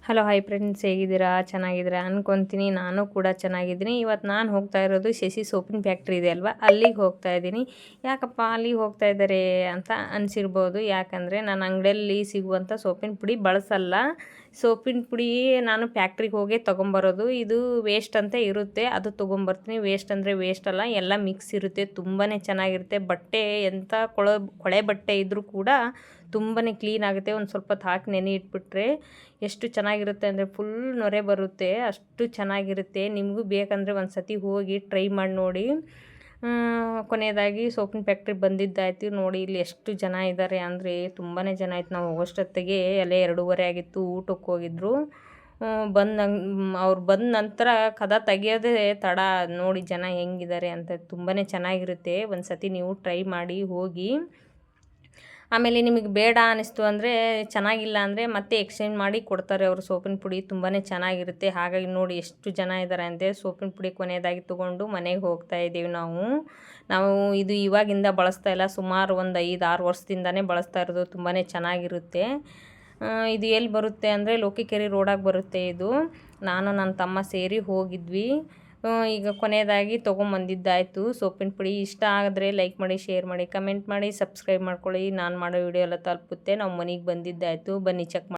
Hello hi friends, ಹೇಗಿದ್ದೀರಾ? ಚೆನ್ನಾಗಿದ್ದೀರಾ ಅನ್ಕೊತೀನಿ. ನಾನು ಕೂಡ ಚೆನ್ನಾಗಿದ್ದೀನಿ. ಇವತ್ತು ನಾನು ಹೋಗ್ತಾ ಇರೋದು ಶಶಿ ಸೋಪಿನ ಫ್ಯಾಕ್ಟ್ರಿ ಇದೆ ಅಲ್ವಾ, ಅಲ್ಲಿಗೆ ಹೋಗ್ತಾ ಇದ್ದೀನಿ. ಯಾಕಪ್ಪ ಅಲ್ಲಿಗೆ ಹೋಗ್ತಾ ಇದ್ದಾರೆ ಅಂತ ಅನಿಸಿರ್ಬೋದು. ಯಾಕಂದರೆ ನಾನು ಅಂಗಡಿಯಲ್ಲಿ ಸಿಗುವಂಥ ಸೋಪಿನ ಪುಡಿ ಬಳಸಲ್ಲ. ಸೋಪಿನ ಪುಡಿ ನಾನು ಫ್ಯಾಕ್ಟ್ರಿಗೆ ಹೋಗಿ ತೊಗೊಂಬರೋದು. ಇದು ವೇಸ್ಟ್ ಅಂತ ಇರುತ್ತೆ, ಅದು ತೊಗೊಂಬರ್ತೀನಿ. ವೇಸ್ಟ್ ಅಂದರೆ ವೇಸ್ಟ್ ಅಲ್ಲ, ಎಲ್ಲ ಮಿಕ್ಸ್ ಇರುತ್ತೆ. ತುಂಬಾ ಚೆನ್ನಾಗಿರುತ್ತೆ. ಬಟ್ಟೆ ಎಂಥ ಕೊಳೆ ಬಟ್ಟೆ ಇದ್ದರೂ ಕೂಡ ತುಂಬಾ ಕ್ಲೀನ್ ಆಗುತ್ತೆ. ಒಂದು ಸ್ವಲ್ಪ ಹೊತ್ತು ಹಾಕಿ ನೆನೆ ಇಟ್ಬಿಟ್ರೆ ಎಷ್ಟು ಚೆನ್ನಾಗಿರುತ್ತೆ ಅಂದರೆ ಫುಲ್ ನೊರೆ ಬರುತ್ತೆ. ಅಷ್ಟು ಚೆನ್ನಾಗಿರುತ್ತೆ. ನಿಮಗೂ ಬೇಕಂದರೆ ಒಂದು ಸತಿ ಹೋಗಿ ಟ್ರೈ ಮಾಡಿ ನೋಡಿ. ಕೊನೆಯದಾಗಿ ಸೋಪಿನ ಫ್ಯಾಕ್ಟ್ರಿ ಬಂದಿದ್ದಾಯಿತು. ನೋಡಿ ಇಲ್ಲಿ ಎಷ್ಟು ಜನ ಇದ್ದಾರೆ ಅಂದರೆ ತುಂಬಾ ಜನ ಆಯ್ತು. ನಾವು ಹೋಗೋಷ್ಟೊತ್ತಿಗೆ ಅಲ್ಲೇ 2:30 ಆಗಿತ್ತು. ಊಟಕ್ಕೆ ಹೋಗಿದ್ರು. ಅವ್ರು ಬಂದ ನಂತರ ಕದ ತೆಗಿಯೋದೇ ತಡ. ನೋಡಿ ಜನ ಹೆಂಗಿದ್ದಾರೆ ಅಂತ. ತುಂಬಾ ಚೆನ್ನಾಗಿರುತ್ತೆ. ಒಂದು ಸತಿ ನೀವು ಟ್ರೈ ಮಾಡಿ ಹೋಗಿ. ಆಮೇಲೆ ನಿಮಗೆ ಬೇಡ ಅನ್ನಿಸ್ತು ಅಂದರೆ, ಚೆನ್ನಾಗಿಲ್ಲ ಅಂದರೆ ಮತ್ತೆ ಎಕ್ಸ್ಚೇಂಜ್ ಮಾಡಿ ಕೊಡ್ತಾರೆ ಅವರು. ಸೋಪಿನ ಪುಡಿ ತುಂಬಾ ಚೆನ್ನಾಗಿರುತ್ತೆ. ಹಾಗಾಗಿ ನೋಡಿ ಎಷ್ಟು ಜನ ಇದ್ದಾರೆ ಅಂತೆ. ಸೋಪಿನ ಪುಡಿ ಕೊನೆಯದಾಗಿ ತೊಗೊಂಡು ಮನೆಗೆ ಹೋಗ್ತಾ ಇದ್ದೀವಿ ನಾವು ಇದು ಇವಾಗಿಂದ ಬಳಸ್ತಾ ಇಲ್ಲ, ಸುಮಾರು ಒಂದು 5-6 ವರ್ಷದಿಂದನೇ ಬಳಸ್ತಾ ಇರೋದು. ತುಂಬಾ ಚೆನ್ನಾಗಿರುತ್ತೆ. ಇದು ಎಲ್ಲಿ ಬರುತ್ತೆ ಅಂದರೆ ಲೋಕಿಕೆರೆ ರೋಡಾಗಿ ಬರುತ್ತೆ ಇದು. ನಾನು ನನ್ನ ತಮ್ಮ ಸೇರಿ ಹೋಗಿದ್ವಿ. ಈಗ ಕೊನೆಯದಾಗಿ ತೊಗೊಂಬಂದಿದ್ದಾಯಿತು ಸೋಪಿನ ಪುಡಿ. ಇಷ್ಟ ಆದರೆ ಲೈಕ್ ಮಾಡಿ, ಶೇರ್ ಮಾಡಿ, ಕಮೆಂಟ್ ಮಾಡಿ, ಸಬ್ಸ್ಕ್ರೈಬ್ ಮಾಡ್ಕೊಳ್ಳಿ. ನಾನು ಮಾಡೋ ವಿಡಿಯೋ ಎಲ್ಲ ತಲುಪುತ್ತೆ. ನಾವು ಮನೆಗೆ ಬಂದಿದ್ದಾಯಿತು. ಬನ್ನಿ ಚೆಕ್ ಮಾಡಿ.